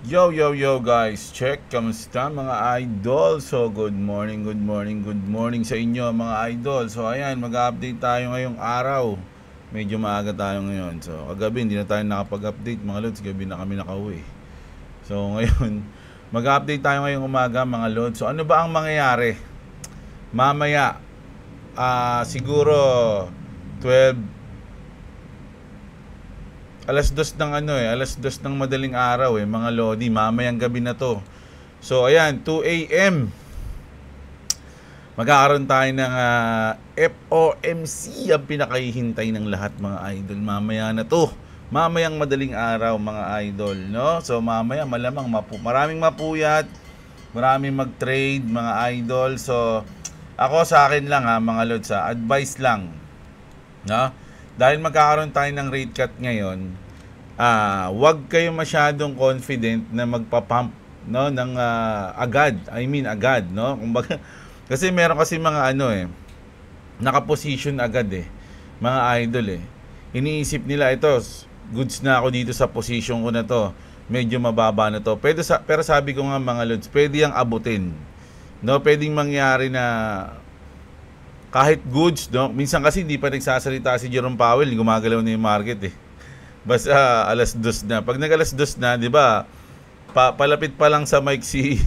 Yo, yo, yo guys, check, kamusta mga idol? So, good morning, good morning, good morning sa inyo mga idol. So, ayan, mag-update tayo ngayong araw. Medyo maaga tayo ngayon. So, kagabi hindi na tayo nakapag-update mga lods, gabi na kami nakauwi. So, ngayon, mag-update tayo ngayong umaga mga lods. So, ano ba ang mangyayari? Mamaya, siguro 12 alas 2 ng madaling araw mga lodi, mamayang gabi na to. So ayan, 2 AM magkakaroon tayo ng FOMC, ang pinakahihintay ng lahat mga idol. Mamaya na to, mamayang madaling araw mga idol, no? So mamaya malamang maraming mapuyat, maraming mag-trade mga idol. So ako sa akin lang mga lods, advice lang, no? Dahil magkakaroon tayo ng rate cut ngayon, wag kayo masyadong confident na magpa-pump, no, ng agad, no? Kumbaga, kasi meron kasi mga naka-position agad mga idol Iniisip nila, ito, goods na ako dito sa position ko na to. Medyo mababa na to. Pero sabi ko nga mga lods, pwede yang abutin. No, pwedeng mangyari na kahit goods, no? Minsan kasi hindi pa nagsasalita si Jerome Powell, gumagalaw na yung market Basta alas 2 na. Pag nag-alas 2 na, 'di ba? Palapit pa lang sa mic si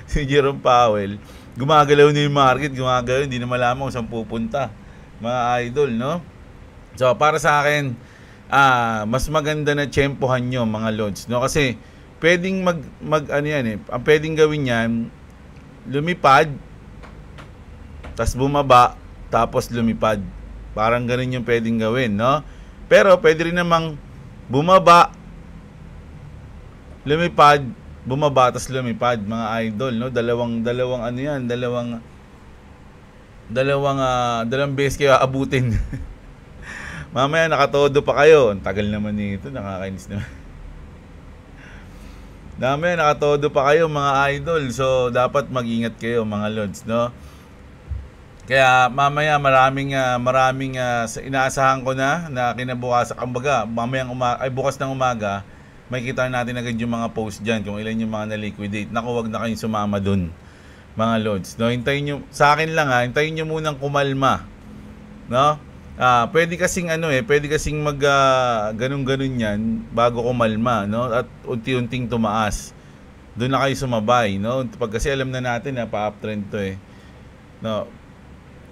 si Jerome Powell, gumagalaw na yung market, gumagalaw, hindi na malaman kung saan pupunta. Mga idol, no? So, para sa akin, mas maganda na tsempohan nyo mga lods, no? Kasi pwedeng ang pwedeng gawin yan, lumipad, tas bumaba, tapos lumipad. Parang ganun yung pwedeng gawin, no? Pero pwede rin namang bumaba, lumipad, bumaba, tas lumipad, mga idol, no? Dalawang beses kayo aabutin. Mamaya nakatodo pa kayo. Ang tagal naman nito, nakakainis naman. Mamaya nakatodo pa kayo mga idol. So dapat mag-ingat kayo mga lods, no? Kaya mamaya maraming inaasahan ko na kinabukasan, kumbaga mamayang bukas ng umaga, makikita natin agad yung mga post diyan kung ilan yung mga na-liquidate. Naku, wag na kayong sumama dun mga lods, no? Hintayin nyo, sa akin lang hintayin nyo munang kumalma, no? Pwede kasing pwede kasing mag ganun-ganun yan bago kumalma, no? At unti-unting tumaas. Doon na kayo sumabay, no? Pag kasi alam na natin na pa-uptrend to no?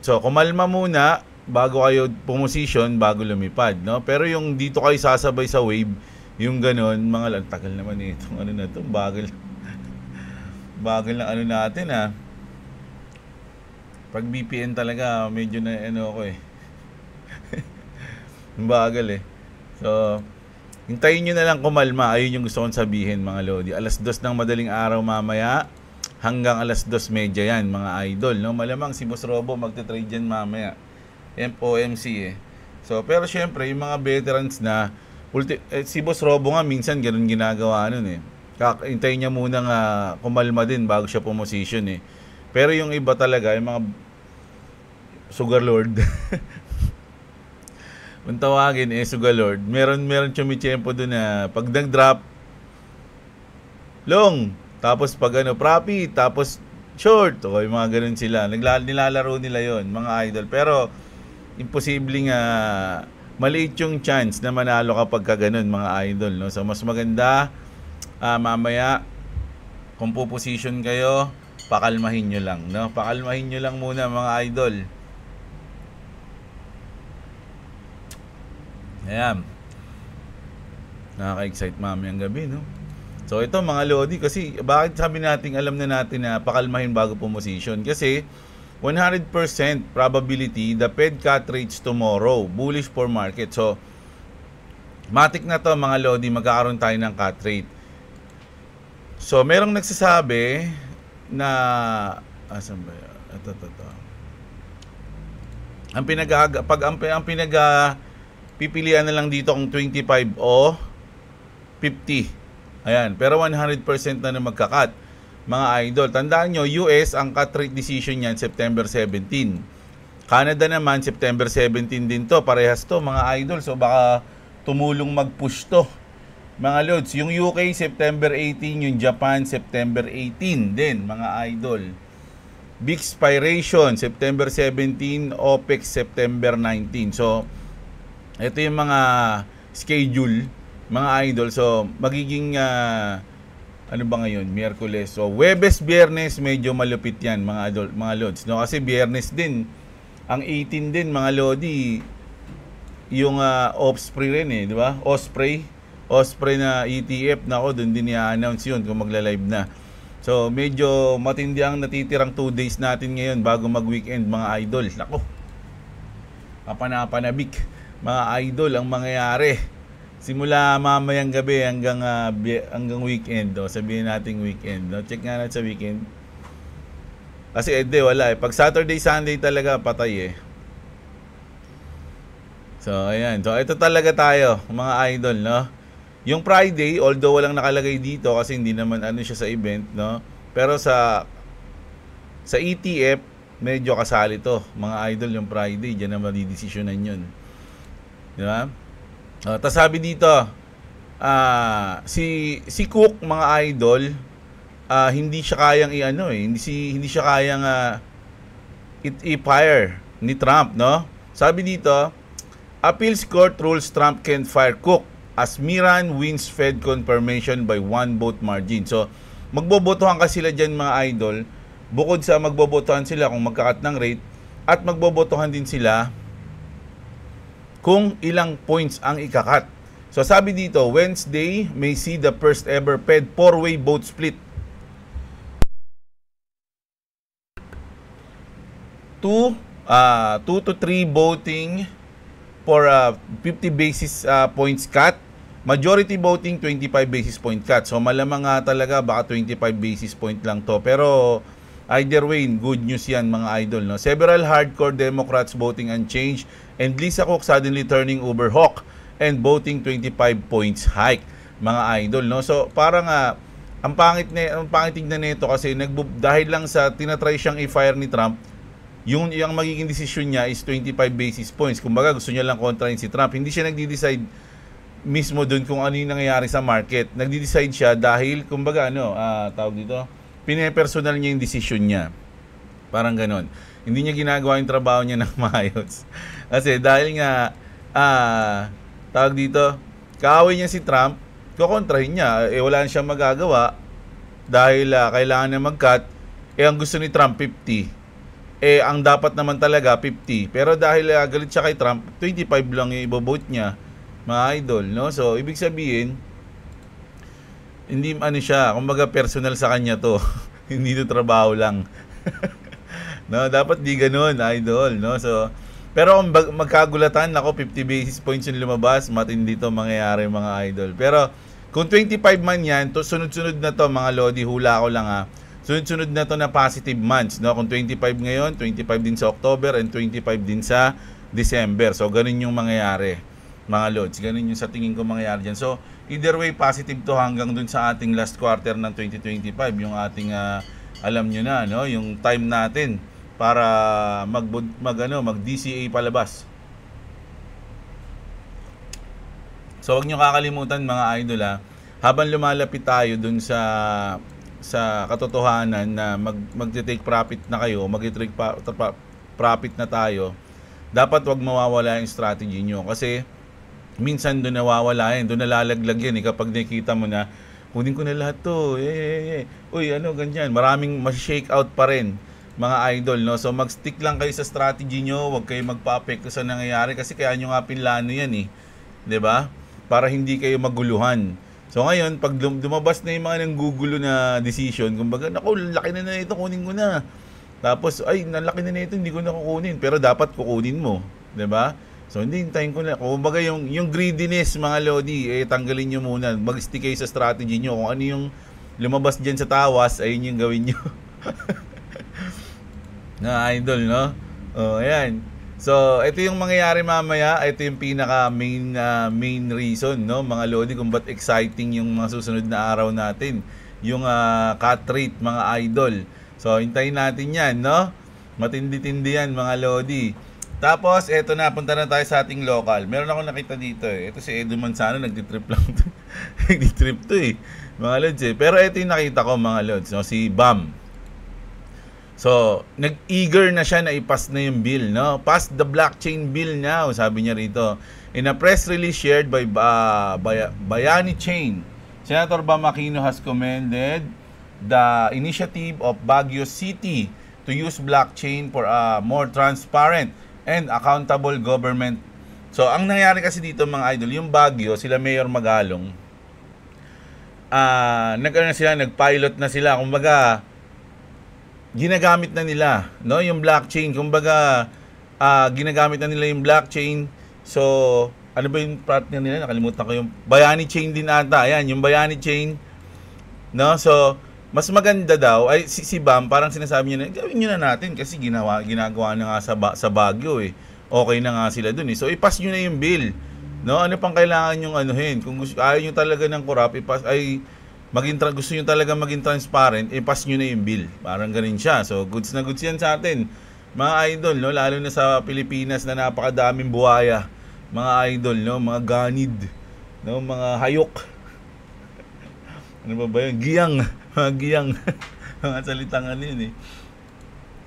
So, kumalma muna bago kayo pumosisyon, bago lumipad, no? Pero yung dito kayo sasabay sa wave, yung ganun, mga tagal naman itong na to, bagal lang natin Pag BPN talaga, medyo na ako bagal So, hintayin nyo na lang kumalma. Ayun yung gusto kong sabihin mga lodi. Alas 2 ng madaling araw mamaya, hanggang alas 2:30 yan mga idol, no? Malamang si Boss Robo magte-trade yan mamaya, FOMC So pero syempre yung mga veterans na si Boss Robo nga minsan ganun ginagawa nun hintayin niya muna kumalma din bago siya pumosisyon Pero yung iba talaga, yung mga Sugar Lord kung tawagin Sugar Lord, meron chumichempo dun na pag nag-drop long, tapos pag profit, tapos short, yung mga ganun sila. Nilalaro nila yon mga idol. Pero imposibleng maliit yung chance na manalo kapag ganun mga idol, no? So mas maganda mamaya kung puposition kayo, pakalmahin nyo lang, no? Pakalmahin nyo lang muna mga idol. Ayan, nakaka-excite mamayang gabi, no? So ito mga lodi, kasi bakit sabi natin, alam na natin na pakalmahin bago pumosisyon? Kasi 100% probability the Fed cut rates tomorrow, bullish for market. So matik na to mga lodi, magkakaroon tayo ng cut rate. So merong nagsasabi na asan ba yan? Ito. Ang pipilian na lang dito kung 25 o 50. Ayan, pero 100% na magka-cut. Mga idol, tandaan nyo, US, ang cut rate decision niyan September 17. Canada naman, September 17 din to. Parehas to, mga idol. So, baka tumulong mag-push to mga lods. Yung UK September 18, yung Japan September 18 din mga idol. Big expiration September 17, OPEC September 19. So ito yung mga schedule mga idol. So magiging ano ba ngayon? Miyerkules. So Huwebes, Biyernes medyo malupit yan mga idol, mga lods, no? Kasi Biyernes din ang 18 din mga lodi, yung Osprey rin di ba? Osprey na ETF, nako doon din i-announce yun kung magla-live na. So medyo matindi ang natitirang 2 days natin ngayon bago mag-weekend mga idol. Nako, kapanapanabik mga idol ang mangyayari simula mamayang gabi hanggang weekend. Sabihin nating weekend. Check nga natin sa weekend. Kasi wala pag Saturday, Sunday talaga patay So ayan. So ito talaga tayo mga idol, no? Yung Friday, although walang nakalagay dito kasi hindi naman siya sa event, no? Pero sa ETF medyo kasali to mga idol yung Friday. Diyan na madidesisyonan yun. Di ba? Tapos sabi dito, si Cook mga idol, hindi siya kayang hindi siya kayang i-fire ni Trump, no? Sabi dito, appeals court rules Trump can fire Cook as Miran wins Fed confirmation by 1 vote margin. So magbobotohan kasi sila diyan mga idol. Bukod sa magbobotohan sila kung magkakat ng rate, at magbobotohan din sila kung ilang points ang ikakat. So sabi dito, Wednesday may see the first ever Fed 4-way vote split. 2 to 3 voting for 50 basis points cut. Majority voting 25 basis point cut. So malamang talaga baka 25 basis point lang to. Pero either way, good news yan mga idol, no? Several hardcore Democrats voting unchanged, and Lisa Cook suddenly turning uber hawk and voting 25 points hike mga idol, no? So parang ang pangit tingnan nito kasi dahil lang sa tinatry siyang i-fire ni Trump, yung magiging desisyon niya is 25 basis points. Kumbaga gusto niya lang kontrahin si Trump. Hindi siya nagde-decide mismo doon kung ano yung nangyayari sa market. Nagde-decide siya dahil kumbaga tawag dito, pine-personal niya yung desisyon niya. Parang ganon. Hindi niya ginagawa yung trabaho niya ng maayos. Kasi dahil nga tawag dito, kaaway niya si Trump, kukontrahin niya. Wala na siyang magagawa dahil kailangan na mag-cut. Ang gusto ni Trump 50. Ang dapat naman talaga 50. Pero dahil galit siya kay Trump, 25 lang yung ibovote niya, mga idol, no? So ibig sabihin, hindi siya, kumbaga personal sa kanya to. Hindi to trabaho lang. No, dapat di ganoon, idol, no? So pero kung magkagulatan, ako 50 basis points yung lumabas, matindi to mangyayari mga idol. Pero kung 25 man yan, to sunod-sunod na to mga lodi, hula ko lang sunod-sunod na to na positive months, no? Kung 25 ngayon, 25 din sa October, and 25 din sa December. So ganun yung mangyayari mga lods, ganun yung sa tingin ko mangyayari dyan. So either way, positive to hanggang dun sa ating last quarter ng 2025, yung ating alam nyo na, no? Yung time natin para mag DCA palabas. So wag nyo kakalimutan mga idol, habang lumalapit tayo dun sa katotohanan na mag-take profit na kayo, mag-take profit na tayo, dapat wag mawawala yung strategy nyo. Kasi minsan doon nawawala yan, doon nalalaglag yan kapag nakita mo na kunin ko na lahat to, uy ganyan, maraming mas-shake out pa rin mga idol, no? So mag-stick lang kayo sa strategy nyo, wag kayo magpa-apekto sa nangyayari kasi kaya nyo nga pinlano yan 'di ba? Para hindi kayo maguluhan. So ngayon, pag dumabas na yung mga nanggugulo na decision, kumbaga, naku, laki na ito, kunin ko na. Tapos, nalaki na ito, hindi ko na kukunin. Pero dapat kukunin mo, 'di ba? So hindi, hintayin ko na. Kumbaga yung greediness mga lodi, tanggalin nyo muna. Mag-stick kayo sa strategy nyo. Kung ano yung lumabas dyan sa tawas, ayun yung gawin nyo. Na idol, no? Ayan. So, ito yung mangyayari mamaya. Ito yung pinaka main reason, no, mga lodi, kung ba't exciting yung mga susunod na araw natin. Yung cut rate, mga idol. So, hintayin natin yan, no? Matindi-tindi yan, mga lodi. Tapos, eto na, punta na tayo sa ating local. Meron ako nakita dito Ito si Edu Manzano, nagtitrip lang. Nag-trip to eh, mga lods eh. Pero ito yung nakita ko mga lods, no? Si Bam. So, nag-eager na siya na ipas na yung bill, no? Pass the blockchain bill now, sabi niya rito. In a press release shared by Bayani Chain, Senator Bam Aquino has commended the initiative of Baguio City to use blockchain for a more transparent and accountable government. So, ang nangyari kasi dito mga idol, yung Baguio, sila Mayor Magalong, nag-pilot na sila, kumbaga, ginagamit na nila, no, yung blockchain, kumbaga ginagamit na nila yung blockchain. So ano ba yung partner nila, nakalimutan ko, yung Bayani Chain din ata, ayan yung Bayani Chain, no. So mas maganda daw ay si Bam, parang sinasabi niya na gawin niyo na natin kasi ginagawa na nga sa Baguio eh, okay na nga sila dun eh, so ipas niyo na yung bill, no. Ano pang kailangan yung anuhin, kung ayaw niyo talaga ng corrupt, ipas ay gusto nyo talaga maging transparent, pass nyo na yung bill. Parang ganun siya. So, goods na goods yan sa atin, mga idol, no? Lalo na sa Pilipinas na napakadaming buhaya, mga idol, no? Mga ganid, no? Mga hayok. Ano ba yun? Giyang. Mga giyang. Mga salitang ano yun eh.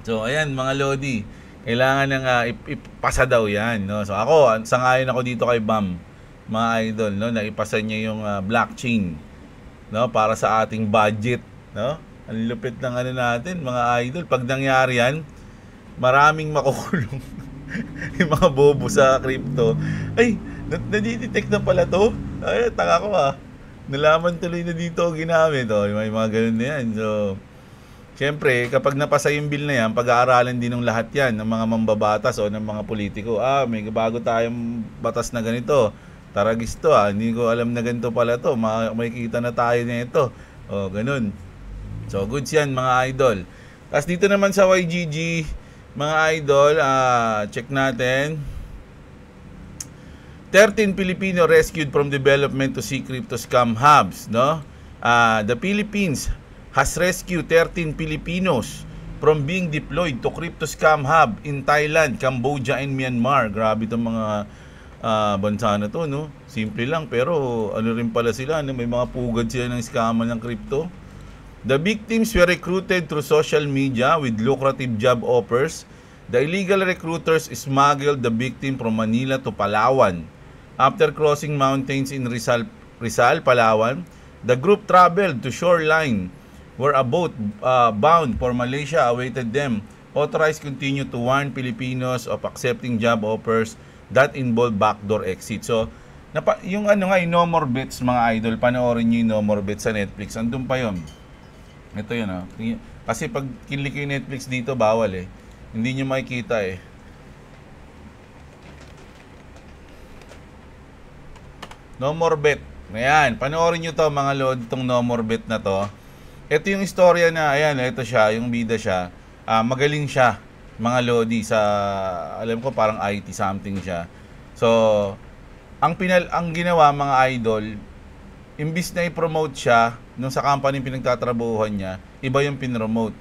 So, ayan, mga lodi. Kailangan nang ipasa daw yan, no? So, ako, sangayon ako dito kay Bam, mga idol, no? Na ipasa niya yung blockchain, no, para sa ating budget, no? Ang lupit ng ano natin, mga idol. Pag nangyari yan, maraming makukulong. Yung mga bobo sa crypto. Ay, nadidetect na pala to. Ay, taka ko nalaman tuloy na dito ginamit. May mga ganun na yan. So, syempre, kapag napasa yung bill na yan, pag-aaralan din ng lahat yan, ng mga mambabatas o ng mga politiko. May bago tayong batas na ganito. Taragis to hindi ko alam na ganito pala to, makikita na tayo nito. Ganun. So, goods yan mga idol. Tapos dito naman sa YGG, mga idol, check natin. 13 Filipino rescued from development to see crypto scam hubs, no? The Philippines has rescued 13 Filipinos from being deployed to crypto scam hub in Thailand, Cambodia, and Myanmar. Grabe itong mga bansa na to, no? Simple lang, pero ano rin pala sila, no? May mga pugad sila ng scam ng crypto. The victims were recruited through social media with lucrative job offers. The illegal recruiters smuggled the victim from Manila to Palawan. After crossing mountains in Rizal, Palawan, the group traveled to shoreline where a boat bound for Malaysia awaited them. Authorized continue to warn Filipinos of accepting job offers that involve backdoor exit. So, yung yung No More Bets, mga idol, panoorin nyo yung No More Bets sa Netflix. Andun pa yun. Ito yun, Kasi pag kinlik yung Netflix dito, bawal eh. Hindi nyo makikita eh. No More Bet. Ayan, panoorin nyo to mga lord, itong No More Bet na to. Ito yung istorya na, ayan, ito siya, yung bida siya. Magaling siya, mga lodi, sa alam ko parang IT something siya. So ang ginawa mga idol, imbis na i-promote siya nung sa company pinagtatrabuhan niya, iba yung pinromote.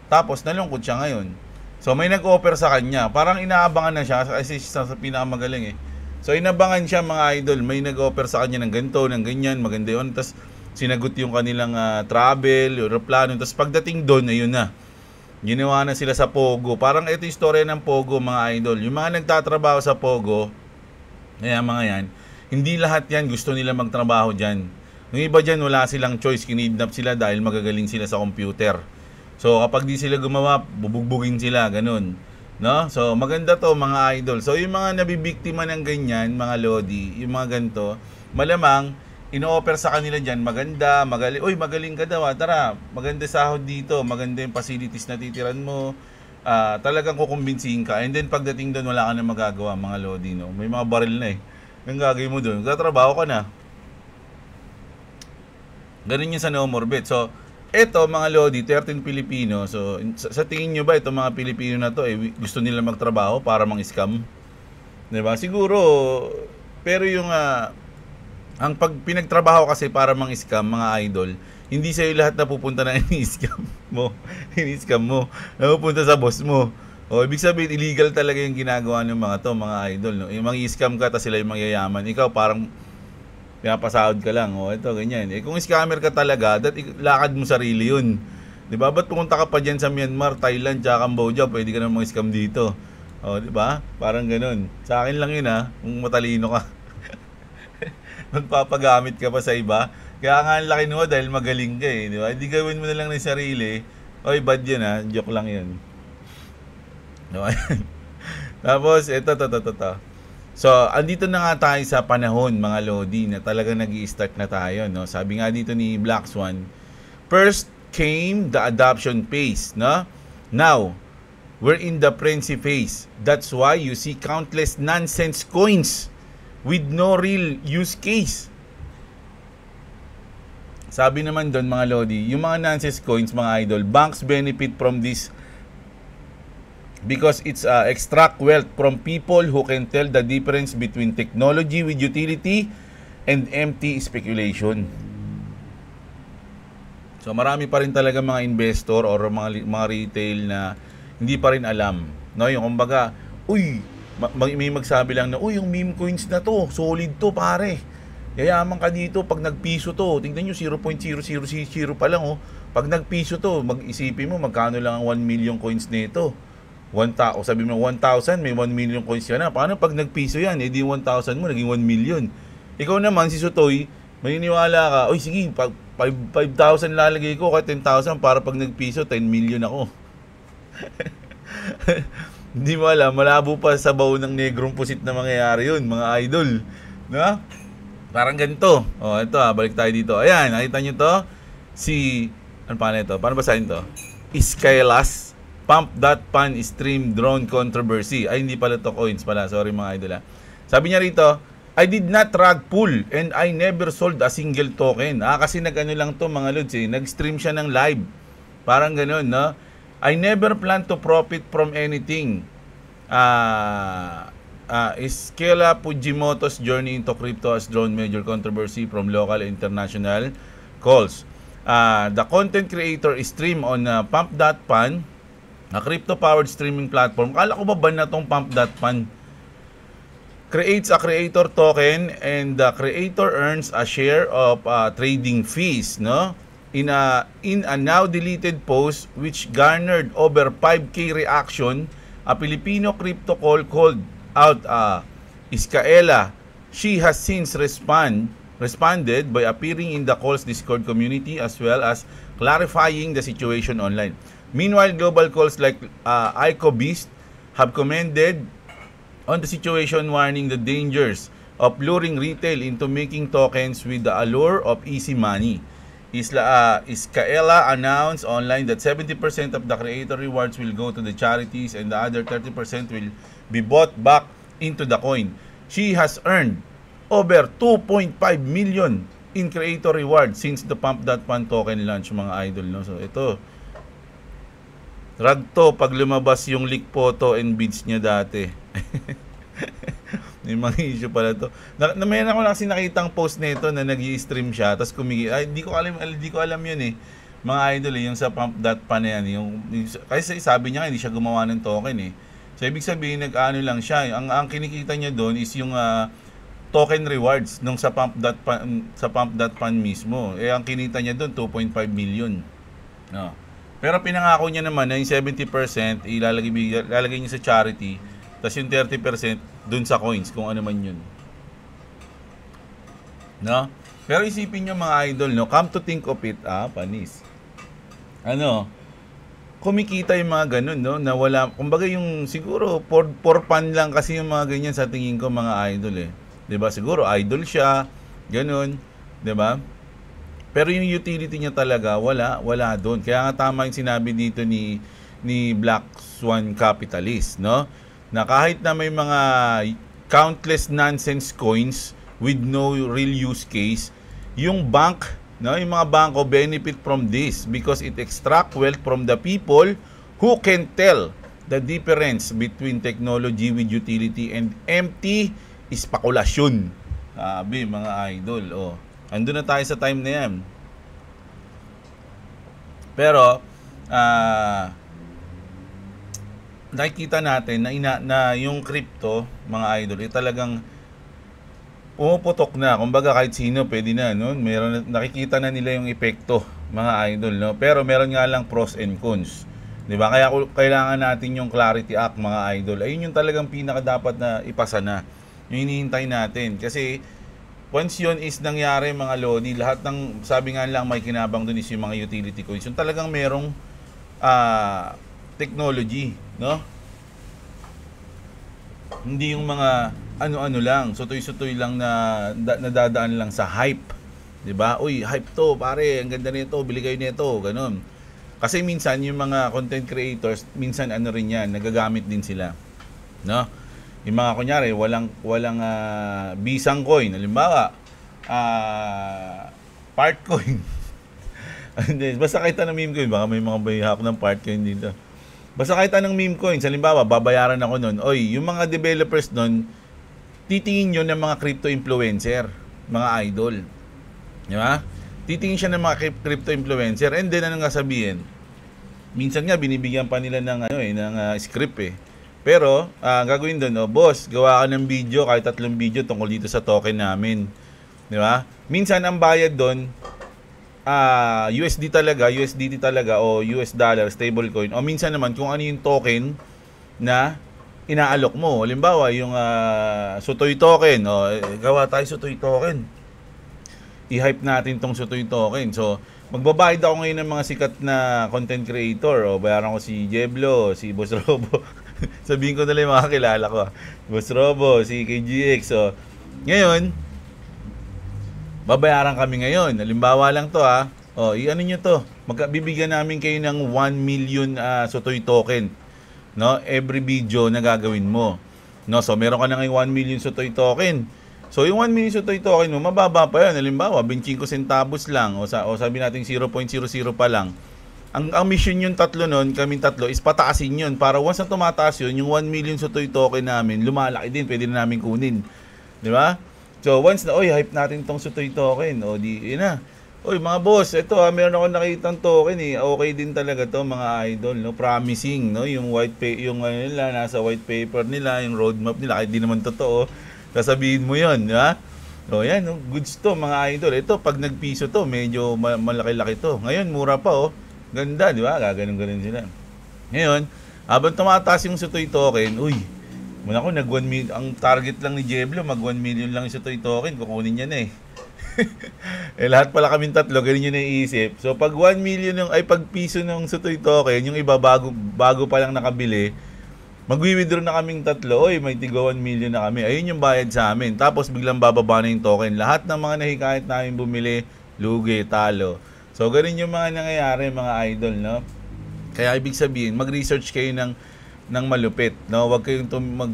Tapos nalungkot siya ngayon. So may nag-offer sa kanya, parang inaabangan na siya kasi siya sa pinakamagaling eh. So inabangan siya mga idol, may nag-offer sa kanya ng ganito, ng ganyan, maganda yun. Tapos sinagot yung kanilang travel, aeroplano. Tapos pagdating doon, ayun na, ginawa na sila sa Pogo. Parang ito yung story ng Pogo, mga idol. Yung mga nagtatrabaho sa Pogo, mga yan, hindi lahat yan gusto nila magtrabaho dyan. Yung iba dyan, wala silang choice. Kinidnap sila dahil magagaling sila sa computer. So kapag di sila gumawa, bubugbugin sila, ganun, no? So maganda to mga idol. So yung mga nabibiktima ng ganyan, mga lodi, yung mga ganito, malamang ino-offer sa kanila dyan, maganda, magaling, uy, magaling ka daw, tara, maganda sahod dito, maganda yung facilities na titiran mo, talagang kukumbinsihin ka. And then pagdating doon, wala ka na magagawa, mga lodi, no? May mga baril na eh. Ang gagawin mo doon, tatrabaho ka na. Ganun yun sa No More Bet. So eto mga lodi, 13 Pilipino. So sa tingin nyo ba itong mga Pilipino na to gusto nila magtrabaho para mang-scam? Diba? Siguro, pero yung ang pag pinagtrabaho kasi para mang-scam, mga idol, hindi sa'yo lahat napupunta na ini-scam mo. Ini-scam mo. Napupunta sa boss mo. O, ibig sabihin, illegal talaga yung ginagawa ng mga to, mga idol. No? Yung mang-scam ka, tapos sila yung mangyayaman. Ikaw parang pinapasahod ka lang. O, ito, ganyan. Eh, kung scammer ka talaga, lakad mo sarili yun. Di ba? Ba't pumunta ka pa dyan sa Myanmar, Thailand, tsaka Cambodia, pwede ka na mag-scam dito. O, di ba? Parang ganun. Sa akin lang yun, ha, kung matalino ka. Magpapagamit ka pa sa iba. Kaya nga ang laki mo dahil magaling ka eh. Di ba? Hindi gawin mo na lang ng sarili. Oy, bad yun ha. Joke lang yun. Diba? Tapos, ito. So, andito na nga tayo sa panahon, mga Lodi, na talagang nag-i-start na tayo, no? Sabi nga dito ni Black Swan, first came the adoption phase, no? Now, we're in the frenzy phase. That's why you see countless nonsense coins with no real use case. Sabi naman doon, mga Lodi, yung mga nonsense coins, mga idol, banks benefit from this because it's extract wealth from people who can tell the difference between technology with utility and empty speculation. So marami pa rin talaga mga investor or mga retail na hindi pa rin alam, no? Yung kumbaga, uy, may magsabi lang na, uy, yung meme coins na to, solid to pare. Yayaman ka dito pag nagpiso to. Tingnan nyo, 0.0000 pa lang, oh. Pag nagpiso to, mag-isipin mo magkano lang ang 1 million coins nito. Sabi mo 1,000, may 1 million coins ka na. Paano pag nagpiso yan? Eh di 1,000 mo, naging 1 million. Ikaw naman, si Sutoy, maniniwala ka, oy sige, 5,000 lalagay ko, kahit 10,000 para pag nagpiso, 10 million ako. Hindi mo alam, malabo pa sa baon ng negrong pusit na mangyayari yun, mga idol. No? Parang ganito. O, ito balik tayo dito. Ayan, nakita nyo to? Ano pa na ito? Paano basahin to? Skylas Pump.Pan Stream Drone Controversy. Ay, hindi pala to coins pala. Sorry mga idol. Sabi niya rito, I did not rug pull and I never sold a single token. Kasi nag-ano lang to mga lods eh. Nag-stream siya ng live. Parang ganun, no? I never plan to profit from anything. Iskela Fujimoto's journey into crypto has drawn major controversy from local and international calls. The content creator stream on Pump.Pan, a crypto-powered streaming platform. Kala ko ba ban na tong Pump.Pan? Creates a creator token and the creator earns a share of trading fees, no? In a now deleted post which garnered over 5K reaction, a Filipino crypto called out Iskaela. She has since responded by appearing in the call's Discord community as well as clarifying the situation online. Meanwhile, global calls like IcoBeast have commented on the situation, warning the dangers of luring retail into making tokens with the allure of easy money. Iskaela announced online that 70% of the creator rewards will go to the charities and the other 30% will be bought back into the coin. She has earned over 2.5 million in creator rewards since the Pump.Pan token launch, mga idol, no? So ito, rag to pag lumabas yung leak photo and bids niya dati. May mga issue pala to. Mayroon ako kasi nakitang post nito na nag-i-stream siya tapos hindi ko alam yun eh. Mga idol yung sa Pump.Pan na yan, kasi sabi niya hindi siya gumawa ng token eh. So ibig sabihin nag-ano lang siya. Ang kinikita niya doon is yung token rewards nung sa Pump.Pan mismo. Eh ang kinita niya doon 2.5 million. No. Pero pinangako niya naman na yung 70% ilalagay niya sa charity, tapos yung 30% dun sa coins, kung ano man yun. No? Pero isipin niyo mga idol, no? Come to think of it, panis. Kumikita yung mga ganun, no? Na wala, kumbaga yung siguro, for fun lang kasi yung mga ganyan sa tingin ko mga idol eh. 'Di ba? Siguro idol siya, ganun, 'di ba? Pero yung utility niya talaga, wala doon. Kaya nga tama yung sinabi dito ni Black Swan Capitalist, no? Na kahit na may mga countless nonsense coins with no real use case, yung bank, no, yung mga bangko benefit from this because it extract wealth from the people who can tell the difference between technology with utility and empty spekulasyon. Sabi mga idol, andun na tayo sa time na yan. Pero nakikita natin na yung crypto, mga idol, talagang pumuputok na. Kumbaga kahit sino pwede na, no? Meron, nakikita na nila yung epekto, mga idol, no? Pero meron nga lang pros and cons. 'Di ba? Kaya kailangan natin yung Clarity Act, mga idol. Ayun yung talagang pinaka dapat na ipasa na. Yung hinihintay natin. Kasi once yun is nangyari, mga lodi, lahat ng, sabi nga lang, may kinabang dun is yung mga utility coins. Yung talagang merong technology, no? Hindi yung mga ano-ano lang, sutoy-sutoy lang na nadadaan lang sa hype. 'Di ba? Uy, hype to, pare, ang ganda nito, bili kayo nito, ganun. Kasi minsan yung mga content creators, minsan ano rin 'yan, nagagamit din sila. No? Yung mga kunyari, walang bisang coin, halimbawa, part coin. Basta kahit anong meme coin, baka may mga bayhak ng part coin dito. Basta kahit anong meme coin, halimbawa, babayaran ako nun. Oy, yung mga developers nun, titingin yun ng mga crypto influencer, mga idol. Di ba? Titingin siya ng mga crypto influencer, and then ano nga sabihin? Minsan nga binibigyan pa nila ng script eh. Pero gagawin doon, boss, gawa ka ng video, kahit 3 video tungkol dito sa token namin. Di ba? Minsan ang bayad doon USDT talaga o US dollar stablecoin, o minsan naman kung ano yung token na inaalok mo. Halimbawa, yung Sutoy token, gawa tayo Sutoy token. I-hype natin tong Sutoy token. So, magbabayad ako ngayon ng mga sikat na content creator. O, bayaran ko si Jeblo, si Boss Robo. Sabihin ko na lang yung mga kilala ko. Boss Robo, si KGX. So, ngayon, babayaran kami ngayon. Halimbawa lang to i-ano nyo to. Bibigyan namin kayo ng 1 million Sutoy token. No? Every video na gagawin mo. No? So, meron ka na ngayon 1 million Sutoy token. So, yung 1 million Sutoy token mo, mababa pa yun. Halimbawa, 25 centavos lang. O sabi natin 0.00 pa lang. Ang mission yung tatlo nun, kaming tatlo, is pataasin yun. Para once na tumataas yun, yung 1 million Sutoy token namin, lumalaki din. Pwede na namin kunin. Di ba? So, once na, hype natin tong Sutoy token. O, yun na. Mga boss, ito meron ako nakitang token eh. Okay din talaga to, mga idol, no? Promising, no? Yung nila, nasa white paper nila, yung roadmap nila, kahit di naman totoo. Sasabihin mo yun, di ba? So, yan, no? Goods to, mga idol. Ito, pag nagpiso to, medyo malaki-laki to. Ngayon, mura pa, Ganda, di ba? Gaganon-ganon sila. Ngayon, habang tumataas yung Sutoy token, nag-1 million. Ang target lang ni Jeblo, mag 1 million lang yung Sutoy token. Kukunin niya na eh. Lahat pala kaming tatlo, ganun yun naiisip. So, pag 1 million pag piso ng Sutoy token, yung iba bago pa lang nakabili, magwi-withdraw na kaming tatlo. May tigo 1 million na kami. Ayun yung bayad sa amin. Tapos, biglang bababa na yung token. Lahat ng mga nahikayat namin bumili, lugi, talo. So, ganun yung mga nangyayari, mga idol, no? Kaya ibig sabihin, mag-research kayo ng malupit, no? Huwag kayong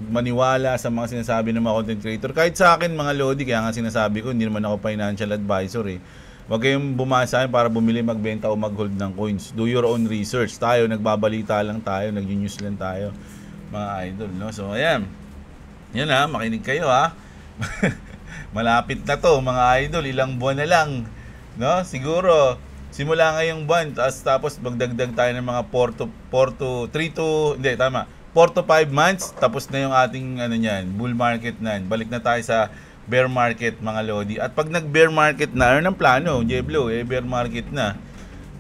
maniwala sa mga sinasabi ng mga content creator. Kahit sa akin, mga lodi, kaya nga sinasabi ko, hindi naman ako financial advisor eh. Huwag kayong bumasa para bumili, magbenta o mag-hold ng coins. Do your own research. Tayo, nagbabalita lang tayo, nag-news lang tayo, mga idol, no? So, ayan. Yan makinig kayo Malapit na to, mga idol. Ilang buwan na lang, no? Siguro, simula ngayong buwan, tapos magdagdag tayo ng mga 4 to 5 months, tapos na yung ating bull market na. Balik na tayo sa bear market, mga lodi. At pag nag-bear market na, ano ng plano, Jeblo, bear market na.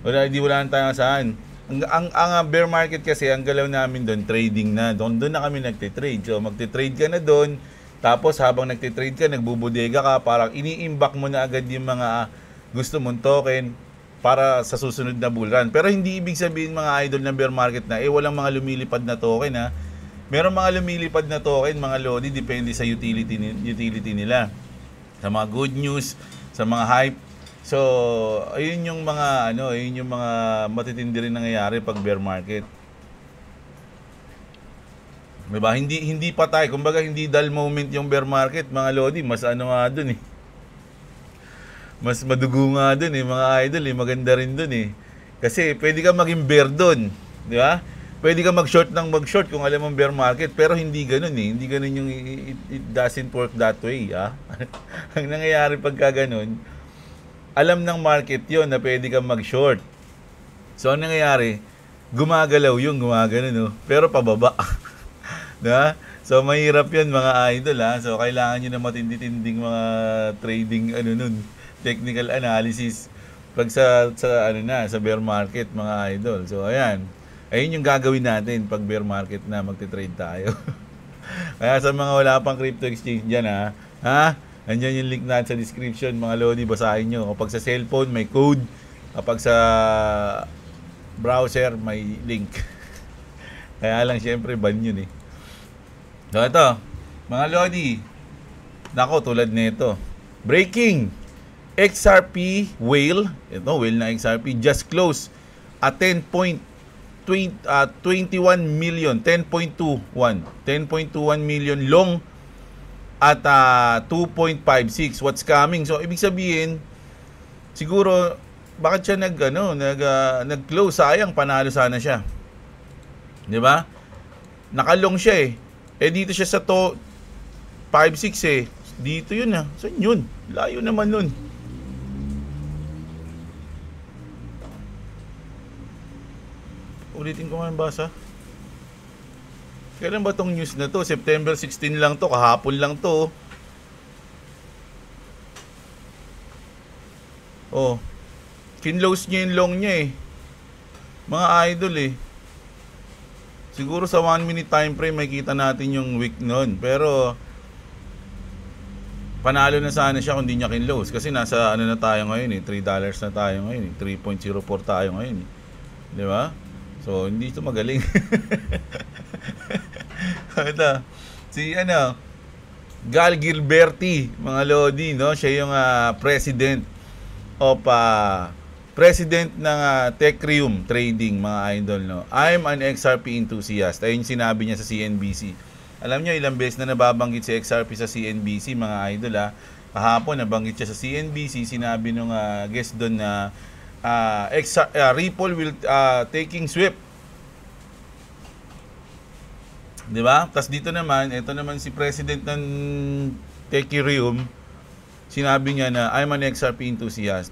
Wala na tayo saan. Ang bear market kasi, ang galaw namin doon, trading na. Doon na kami nagtitrade. So, magtitrade ka na doon, tapos habang nagtitrade ka, nagbubudega ka, parang ini-imbak mo na agad yung mga gusto mong token para sa susunod na bull run. Pero hindi ibig sabihin, mga idol, ng bear market na walang mga lumilipad na token Meron mga lumilipad na token, mga lodi, depende sa utility nila. Sa mga good news, sa mga hype. So, ayun yung mga matitindi rin nangyayari pag bear market. Diba? Hindi patay, kumbaga hindi dull moment yung bear market, mga lodi, mas dun mas madugo nga dun mga idol maganda rin dun kasi pwede ka maging bear dun, di ba? Pwede ka mag-short mag-short kung alam mong bear market, pero hindi ganun hindi ganun yung it doesn't work that way Ang nangyayari pagka ganun, alam ng market yon na pwede ka mag-short. So ang nangyayari, gumagalaw yung gumagano pero pababa. Diba? So mahirap 'yun mga idol ha. So kailangan niyo na matindi-tinding mga trading technical analysis pag sa ano na, sa bear market mga idol. So ayan. Ayun yung gagawin natin pag bear market na magte-trade tayo. Kaya sa mga wala pang crypto exchange diyan ha. Andiyan yung link natin sa description mga lodi, basahin nyo. Kapag sa cellphone may code, kapag sa browser may link. Kaya lang syempre ban yun eh. So ito, mga lodi, nako tulad nito. Breaking, XRP whale, ito whale na XRP, just close at 10.21 million, 10.21 million long at 2.56. What's coming? So ibig sabihin, siguro bakit siya nag-close? Sayang, panalo sana siya. 'Di ba? Nakalong siya eh. Dito siya sa 5.6 eh. Dito yun ah. Saan yun? Layo naman nun. Ulitin ko nga yung basa. Kailan ba tong news na to? September 16 lang to. Kahapon lang to. Oh. Kinlose niya yung long niya eh. Mga idol eh. Siguro sa 1 minute time frame may kita natin yung wick nun. Pero panalo na sana siya kung di niya kinlose. Kasi nasa na tayo ngayon eh. $3 na tayo ngayon eh. 3.04 tayo ngayon eh. Di ba? So hindi ito magaling. Ito, si Gal Gilberti, mga lodi, no? Siya yung president ng Tecreum Trading, mga idol, no? I'm an XRP enthusiast. Ayun yung sinabi niya sa CNBC. Alam niyo ilang beses na nababanggit si XRP sa CNBC, mga idol, Kahapon nabanggit siya sa CNBC, sinabi nung guest doon na Ripple will taking sweep. 'Di ba? Tapos dito naman, ito naman si president ng Tecreum, sinabi niya na I'm an XRP enthusiast.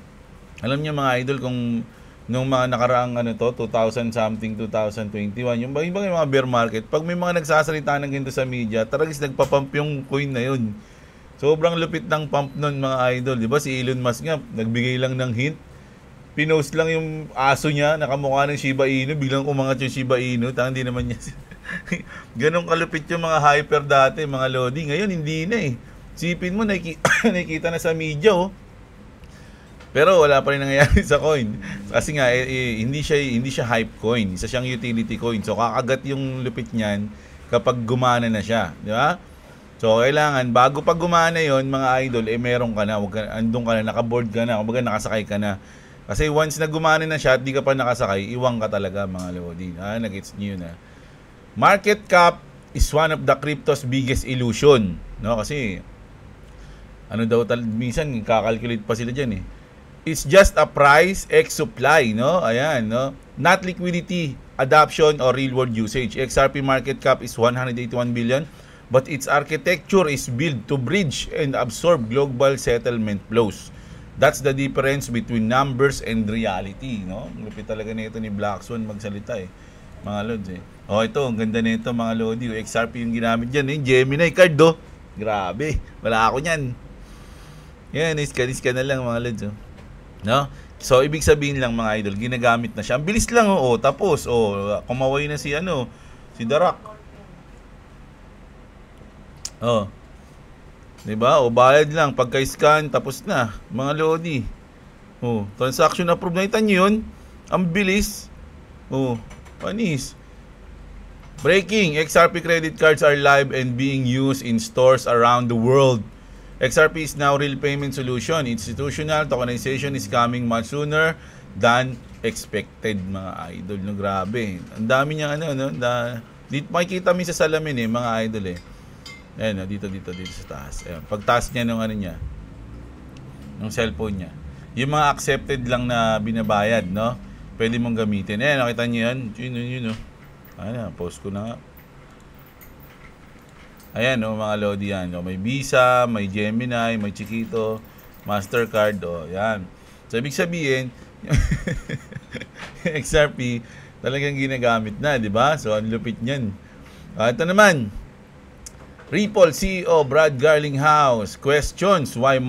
Alam niyo mga idol, kung nung mga nakaraang 2000 something 2021, yung mga bear market, pag may mga nagsasalita ng ganito sa media, talagang nagpa-pump yung coin na yun. Sobrang lupit ng pump nun mga idol, 'di ba? Si Elon Musk nga nagbigay lang ng hint. Pinost lang yung aso niya, nakamukha ng Shiba Inu, biglang umangat yung Shiba Inu, hindi naman niya. Ganong kalupit yung mga hyper dati, mga lodi. Ngayon hindi na eh. Sipin mo, nakikita na sa media oh. Pero wala pa rin nangyayari sa coin. Kasi nga hindi siya hype coin, isa siyang utility coin. So kakagat yung lupit niyan kapag gumana na siya, di ba? So kailangan bago pag gumana yon mga idol, meron ka na, andun ka na, nakaboard ka na, kumbaga nakasakay ka na. Kasi once na gumana na siya at di ka pa nakasakay, iwang ka talaga mga lodi. Nag-gets niyo na. Market cap is one of the crypto's biggest illusion, no? Kasi minsan kakalculate pa sila diyan eh. It's just a price x supply, no? Ayan, no? Not liquidity, adoption or real world usage. XRP market cap is 181 billion, but its architecture is built to bridge and absorb global settlement flows. That's the difference between numbers and reality, no? Lupit talaga nito ni Black Swan magsalita eh, mga lods eh. Oh, ito, ang ganda nito mga lodi. XRP yung ginamit dyan eh. Gemini card do. Grabe, wala ako nyan. Yan, iska na lang mga lods oh. No? So, ibig sabihin lang mga idol, ginagamit na siya. Ang bilis lang oh. Tapos, kumaway na si si Darak. Oh. 'Di ba? Bayad lang pagka-scan tapos na, mga lodi. Oh, transaction approved. Nakita niyo 'yun? Ang bilis. Oh, panis. Breaking, XRP credit cards are live and being used in stores around the world. XRP is now real payment solution. Institutional tokenization is coming much sooner than expected, mga idol. No, grabe. Ang dami niya dito makikita mo sa salamin eh, mga idol eh. Ayan, dito sa taas. Ayan, pagtaas niya ng cellphone niya. Yung mga accepted lang na binabayad, no? Pwede mong gamitin. Ayan, nakita niyo yan? Yun, no? Ayan, post ko na nga. Ayan, no, mga lodi yan. No? May Visa, may Gemini, may Chiquito, Mastercard, yan. So, ibig sabihin, XRP talagang ginagamit na, di ba? So, ang lupit niyan. Ito naman, Ripple CEO Brad Garlinghouse questions why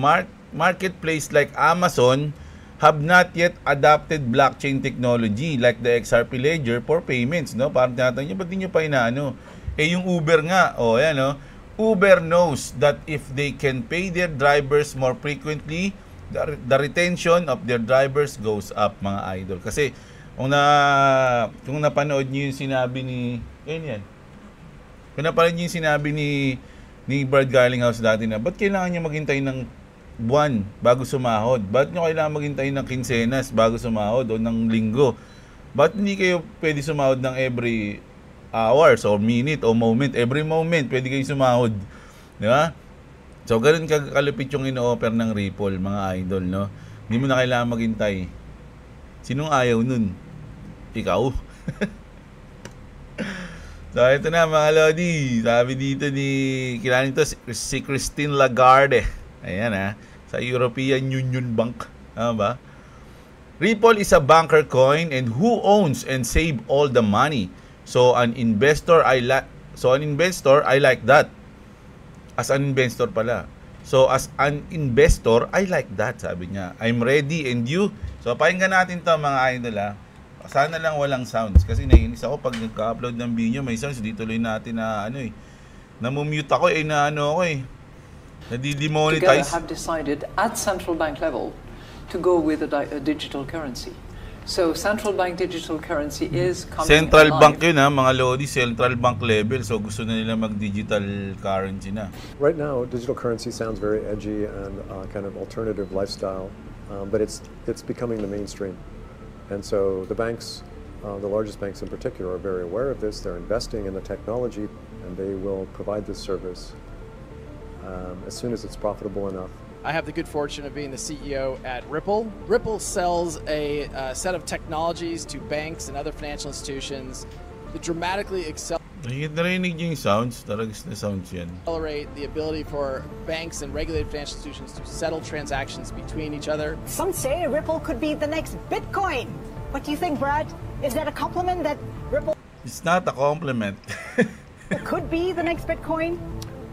marketplace like Amazon have not yet adopted blockchain technology like the XRP Ledger for payments, no? Parang tinatanong niyo, ba't di nyo pa inaano? Eh, yung Uber nga, yan, no? Uber knows that if they can pay their drivers more frequently, the retention of their drivers goes up, mga idol. Kasi, kung napanood niyo yung sinabi ni, yan. Kung napanood niyo yung sinabi ni Brad Garlinghouse dati na, ba't kailangan niyo maghintay ng buwan bago sumahod? Ba't nyo kailangan maghintay ng kinsenas bago sumahod o ng linggo? Ba't hindi kayo pwede sumahod ng every hours or minute o moment? Every moment pwede kayo sumahod. Di ba? So, ganun kalupit yung ino-offer ng Ripple, mga idol, no? Hindi mo na kailangan maghintay. Sinong ayaw nun? Ikaw? So, ito na, mga Lodi. Sabi dito kilala nito si Christine Lagarde. Ayan, sa European Union Bank. Ba? Ripple is a banker coin, and who owns and save all the money? So an investor I like that. As an investor pala. So as an investor I like that, sabi niya. I'm ready, and you? So pakinggan natin 'to, mga idol. Sana lang walang sounds kasi naiinis ako pag nagka-upload ng video may sounds. Di tuloy natin na namumute ako Together have decided at central bank level to go with a digital currency. So central bank digital currency is coming Central alive. bank yun, mga Lodi, central bank level. So gusto na nila mag-digital currency na. Right now, digital currency sounds very edgy and kind of alternative lifestyle, but it's becoming the mainstream. And so the banks, the largest banks in particular, are very aware of this. They're investing in the technology, and they will provide this service as soon as it's profitable enough. I have the good fortune of being the CEO at Ripple. Ripple sells a set of technologies to banks and other financial institutions to dramatically Narinig yung sounds, talagang na sounds yan. accelerate the ability for banks and regulated financial institutions to settle transactions between each other. Some say Ripple could be the next Bitcoin. What do you think, Brad? Is that a compliment that Ripple It's not a compliment. could be the next Bitcoin?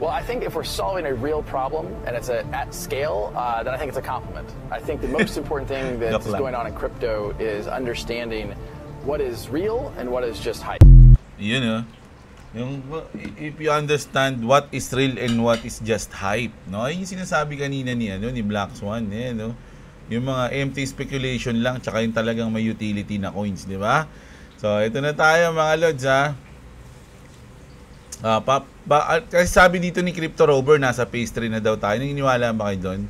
Well, I think if we're solving a real problem and it's at scale, then I think it's a compliment. I think the most important thing that's going on in crypto is understanding what is real and what is just hype. Yun, if you understand what is real and what is just hype, no? Yung sinasabi kanina ni Black Swan, no? Yung mga empty speculation lang tsaka yung talagang may utility na coins, di ba? So, ito na tayo, mga lods, kasi sabi dito ni Crypto Rover, nasa phase 3 na daw tayo. Naniniwala ba kayo doon?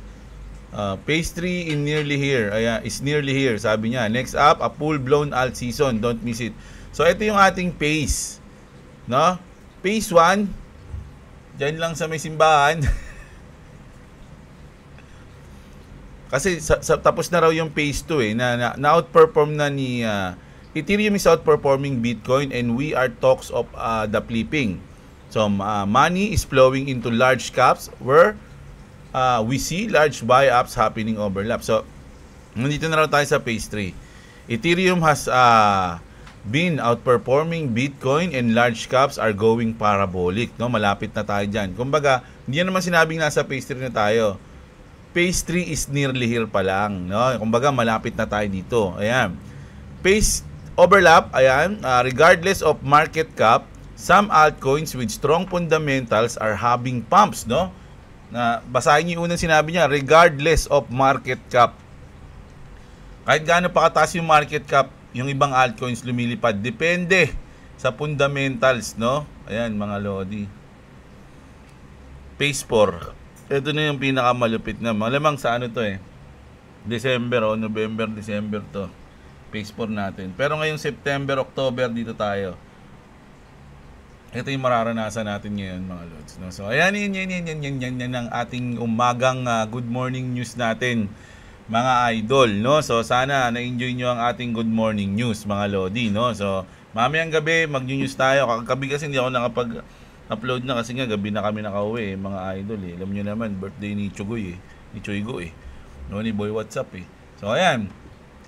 Phase 3 is nearly here, sabi niya. Next up, a full-blown alt season. Don't miss it. So, ito yung ating phase. No? Phase 1, dyan lang sa may simbahan. Kasi tapos na raw yung phase 2 na-outperform na ni Ethereum is outperforming Bitcoin, and we are talks of the flipping. So money is flowing into large caps where we see large buy-ups happening overlap. So nandito na raw tayo sa phase 3. Ethereum has been outperforming Bitcoin, and large caps are going parabolic, no? Malapit na tayo diyan. Kumbaga, hindi naman sinabing nasa phase 3 na tayo. Phase 3 is nearly here pa lang, no? Kumbaga, malapit na tayo dito. Ayan. Phase overlap, regardless of market cap, some altcoins with strong fundamentals are having pumps, no? Basahin niyo yung unang sinabi niya, regardless of market cap. Kahit gaano pa kataas yung market cap, yung ibang altcoins lumilipad. Depende sa fundamentals, no? Ayan, mga Lodi. Phase 4. Ito na yung pinakamalupit na. Malamang sa December o November, December to. Phase 4 natin. Pero ngayong September, October, dito tayo. Ito yung mararanasan natin ngayon, mga Lods. No? So, ayan, yan ang ating umagang good morning news natin, mga idol. No? So, sana na-enjoy nyo ang ating good morning news, mga Lodi. No? So, mamayang gabi, mag-news tayo. Kagabi kasi hindi ako nakapag-upload na kasi nga gabi na kami nakauwi, mga idol. Alam nyo naman, birthday ni Chugoy, ni Choygo. No, ni Boy WhatsApp. So, ayan.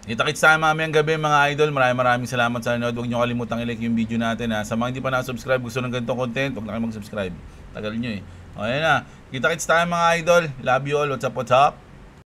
Kita-kits tayo mamayang gabi, mga idol. Maraming salamat sa nanonood. Huwag nyo kalimutang i-like yung video natin. Sa mga hindi pa na-subscribe, gusto ng ganitong content, huwag na kayo mag-subscribe. Tagal nyo eh. O, ayan na. Kita-kits tayo mga idol. Love you all. What's up, what's up?